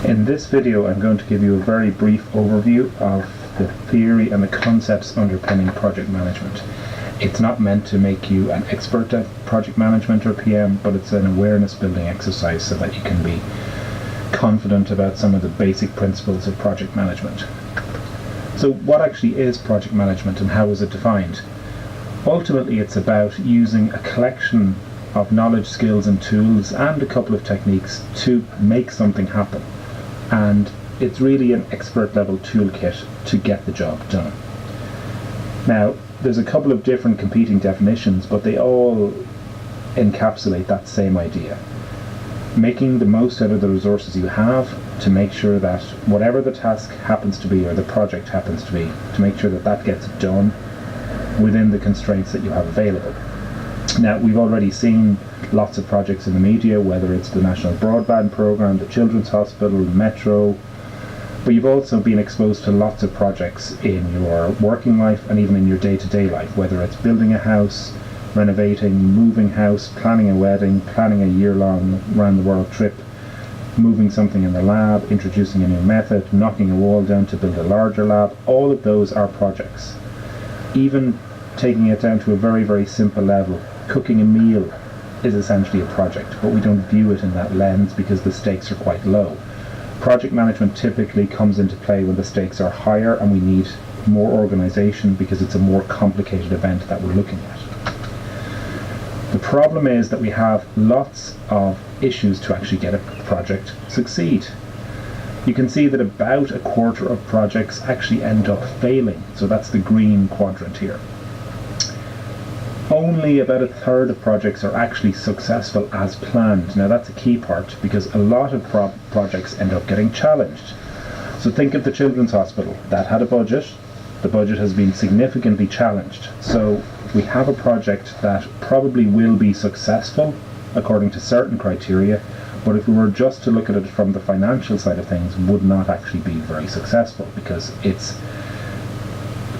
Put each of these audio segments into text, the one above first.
In this video I'm going to give you a very brief overview of the theory and the concepts underpinning project management. It's not meant to make you an expert at project management or PM, but it's an awareness building exercise so that you can be confident about some of the basic principles of project management. So what actually is project management and how is it defined? Ultimately it's about using a collection of knowledge, skills and tools and a couple of techniques to make something happen. And it's really an expert level toolkit to get the job done. Now, there's a couple of different competing definitions, but they all encapsulate that same idea. Making the most out of the resources you have to make sure that whatever the task happens to be or the project happens to be, to make sure that that gets done within the constraints that you have available. Now, we've already seen lots of projects in the media, whether it's the National Broadband Programme, the Children's Hospital, Metro, but you've also been exposed to lots of projects in your working life and even in your day-to-day life, whether it's building a house, renovating, moving house, planning a wedding, planning a year-long round-the-world trip, moving something in the lab, introducing a new method, knocking a wall down to build a larger lab. All of those are projects. Even taking it down to a very, very simple level, cooking a meal is essentially a project, but we don't view it in that lens because the stakes are quite low. Project management typically comes into play when the stakes are higher and we need more organisation because it's a more complicated event that we're looking at. The problem is that we have lots of issues to actually get a project succeed. You can see that about a quarter of projects actually end up failing, so that's the green quadrant here. Only about a third of projects are actually successful as planned. Now that's a key part because a lot of projects end up getting challenged. So think of the Children's Hospital. That had a budget. The budget has been significantly challenged. So we have a project that probably will be successful according to certain criteria, but if we were just to look at it from the financial side of things, would not actually be very successful because it's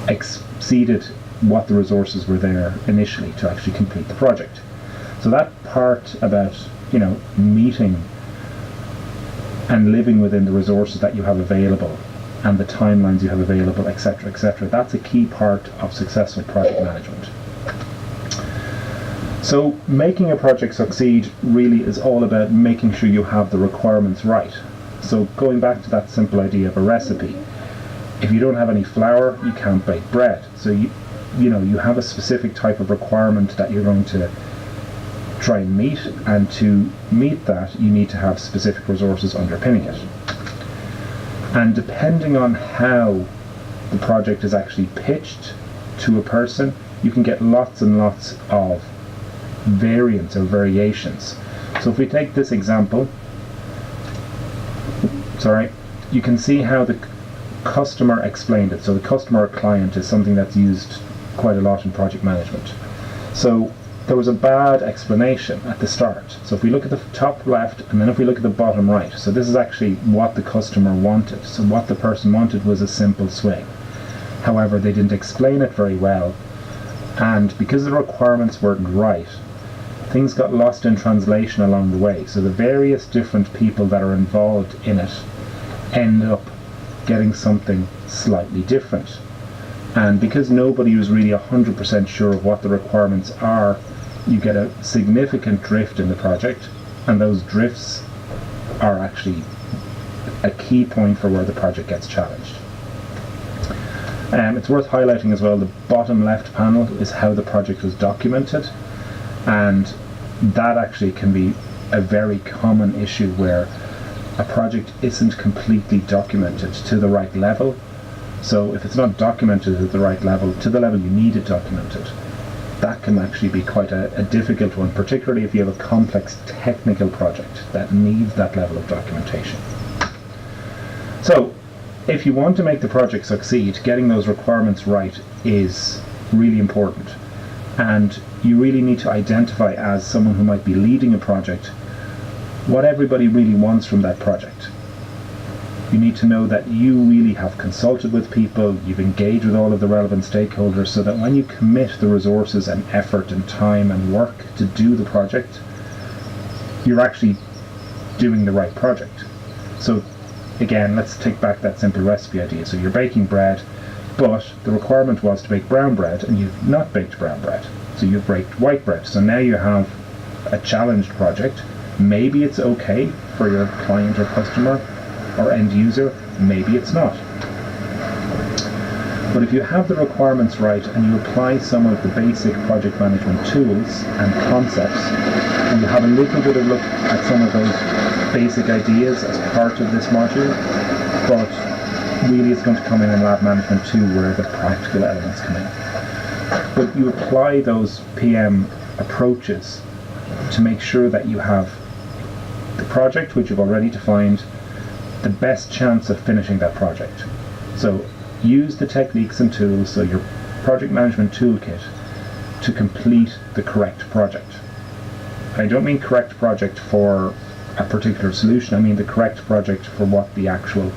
exceeded what the resources were there initially to actually complete the project. So that part about, meeting and living within the resources that you have available and the timelines you have available, etc., etc., that's a key part of successful project management. So making a project succeed really is all about making sure you have the requirements right. So going back to that simple idea of a recipe, if you don't have any flour, you can't bake bread. So you have a specific type of requirement that you're going to try and meet, and to meet that you need to have specific resources underpinning it. And depending on how the project is actually pitched to a person, you can get lots and lots of variants or variations. So if we take this example, you can see how the customer explained it. So the customer or client is something that's used quite a lot in project management. So there was a bad explanation at the start. So if we look at the top left and then if we look at the bottom right, so this is actually what the customer wanted. So what the person wanted was a simple swing. However, they didn't explain it very well, and because the requirements weren't right, things got lost in translation along the way. So the various different people that are involved in it end up getting something slightly different. And because nobody was really 100% sure of what the requirements are, you get a significant drift in the project, and those drifts are actually a key point for where the project gets challenged. It's worth highlighting as well, the bottom left panel is how the project was documented, and that actually can be a very common issue where a project isn't completely documented to the right level. So if it's not documented at the right level, to the level you need it documented, that can actually be quite a difficult one, particularly if you have a complex technical project that needs that level of documentation. So if you want to make the project succeed, getting those requirements right is really important. And you really need to identify, as someone who might be leading a project, what everybody really wants from that project. You need to know that you really have consulted with people, you've engaged with all of the relevant stakeholders, so that when you commit the resources and effort and time and work to do the project, you're actually doing the right project. So again, let's take back that simple recipe idea. So you're baking bread, but the requirement was to bake brown bread, and you've not baked brown bread. So you've baked white bread. So now you have a challenged project. Maybe it's okay for your client or customer or end user, maybe it's not. But if you have the requirements right and you apply some of the basic project management tools and concepts, and you have a little bit of look at some of those basic ideas as part of this module, but really it's going to come in lab management too, where the practical elements come in. But you apply those PM approaches to make sure that you have the project, which you've already defined, the best chance of finishing that project. So use the techniques and tools, so your project management toolkit, to complete the correct project. I don't mean correct project for a particular solution, I mean the correct project for what the actual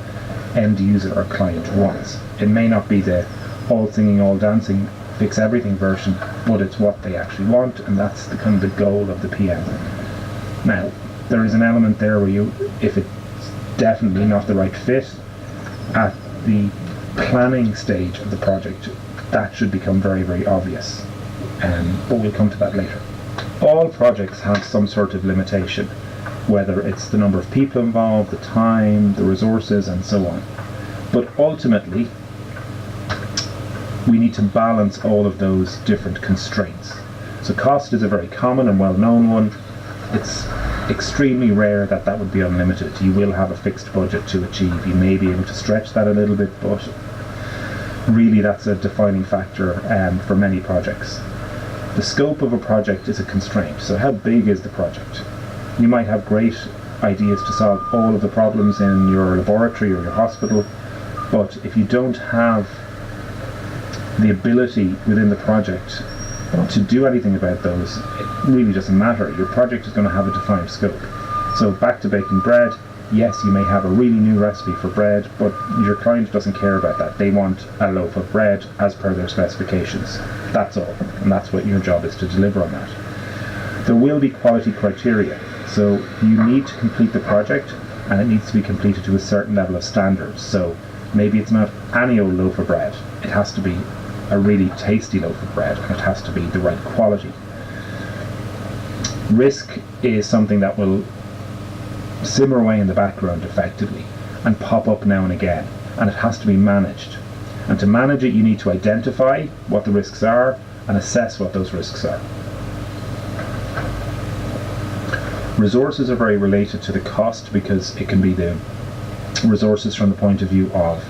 end user or client wants. It may not be the all singing, all dancing, fix everything version, but it's what they actually want, and that's the kind of the goal of the PM. Now, there is an element there where you, if it's definitely not the right fit, at the planning stage of the project, that should become very, very obvious. But we'll come to that later. All projects have some sort of limitation, whether it's the number of people involved, the time, the resources, and so on. But ultimately, we need to balance all of those different constraints. So cost is a very common and well-known one. It's extremely rare that that would be unlimited. You will have a fixed budget to achieve. You may be able to stretch that a little bit, but really that's a defining factor for many projects. The scope of a project is a constraint. So how big is the project? You might have great ideas to solve all of the problems in your laboratory or your hospital, but if you don't have the ability within the project to do anything about those, it really doesn't matter. Your project is going to have a defined scope. So back to baking bread, yes, you may have a really new recipe for bread, but your client doesn't care about that. They want a loaf of bread as per their specifications. That's all, and that's what your job is, to deliver on that. There will be quality criteria, so you need to complete the project, and it needs to be completed to a certain level of standards. So maybe it's not any old loaf of bread. It has to be a really tasty loaf of bread, and it has to be the right quality. Risk is something that will simmer away in the background effectively and pop up now and again, and it has to be managed. And to manage it, you need to identify what the risks are and assess what those risks are. Resources are very related to the cost, because it can be the resources from the point of view of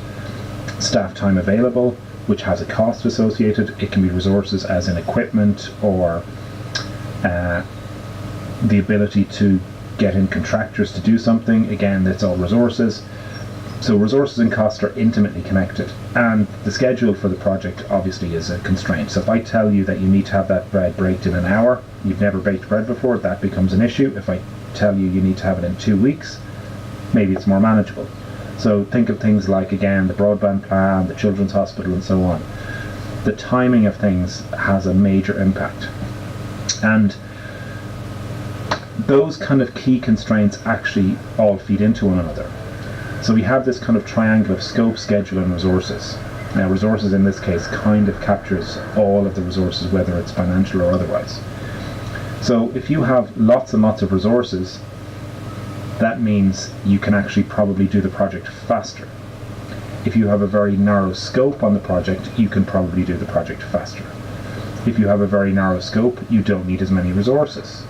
staff time available, which has a cost associated. It can be resources as in equipment, or the ability to get in contractors to do something. Again, that's all resources. So resources and cost are intimately connected, and the schedule for the project obviously is a constraint. So if I tell you that you need to have that bread baked in an hour, you've never baked bread before, that becomes an issue. If I tell you you need to have it in 2 weeks, maybe it's more manageable. So think of things like, again, the broadband plan, the children's hospital, and so on. The timing of things has a major impact. And those kind of key constraints actually all feed into one another. So we have this kind of triangle of scope, schedule, and resources. Now, resources in this case kind of captures all of the resources, whether it's financial or otherwise. So if you have lots and lots of resources, that means you can actually probably do the project faster. If you have a very narrow scope on the project, you can probably do the project faster. If you have a very narrow scope, you don't need as many resources.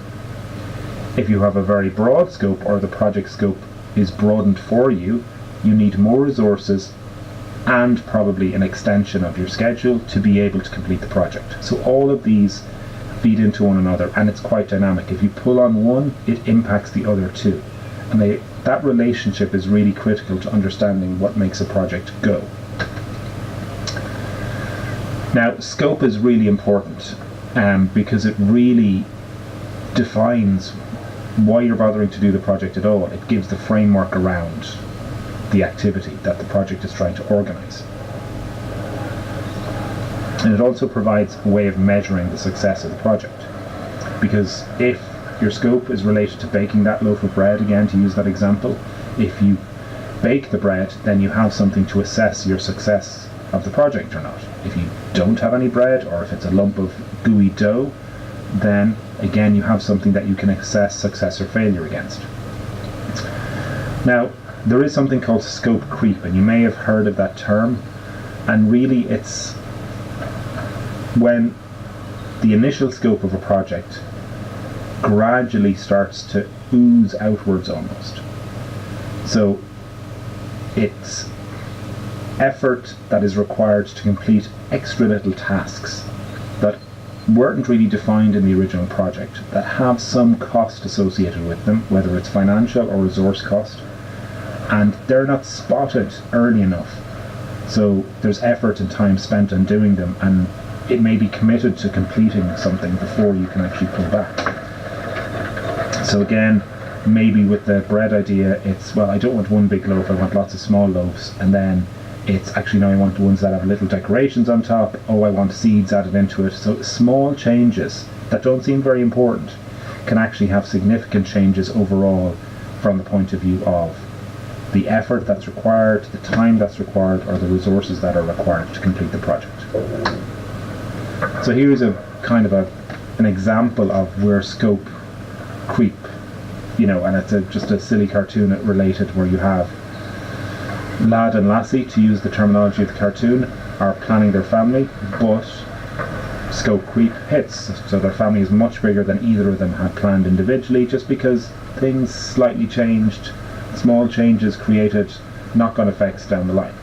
If you have a very broad scope, or the project scope is broadened for you, you need more resources and probably an extension of your schedule to be able to complete the project. So all of these feed into one another, and it's quite dynamic. If you pull on one, it impacts the other two. And that relationship is really critical to understanding what makes a project go. Now, scope is really important because it really defines why you're bothering to do the project at all. It gives the framework around the activity that the project is trying to organize. And it also provides a way of measuring the success of the project. Because if your scope is related to baking that loaf of bread, again to use that example, if you bake the bread, then you have something to assess your success of the project or not. If you don't have any bread, or if it's a lump of gooey dough, then again you have something that you can assess success or failure against. Now, there is something called scope creep, and you may have heard of that term, and really it's when the initial scope of a project gradually starts to ooze outwards almost. So it's effort that is required to complete extra little tasks that weren't really defined in the original project, that have some cost associated with them, whether it's financial or resource cost, and they're not spotted early enough. So there's effort and time spent on doing them, and it may be committed to completing something before you can actually pull back. So again, maybe with the bread idea, it's, well, I don't want one big loaf, I want lots of small loaves, and then it's actually, no, I want the ones that have little decorations on top, oh, I want seeds added into it. So small changes that don't seem very important can actually have significant changes overall from the point of view of the effort that's required, the time that's required, or the resources that are required to complete the project. So here's a kind of an example of where scope creep, and it's just a silly cartoon related, where you have lad and lassie, to use the terminology of the cartoon, are planning their family, but scope creep hits. So their family is much bigger than either of them had planned individually, just because things slightly changed, small changes created knock-on effects down the line.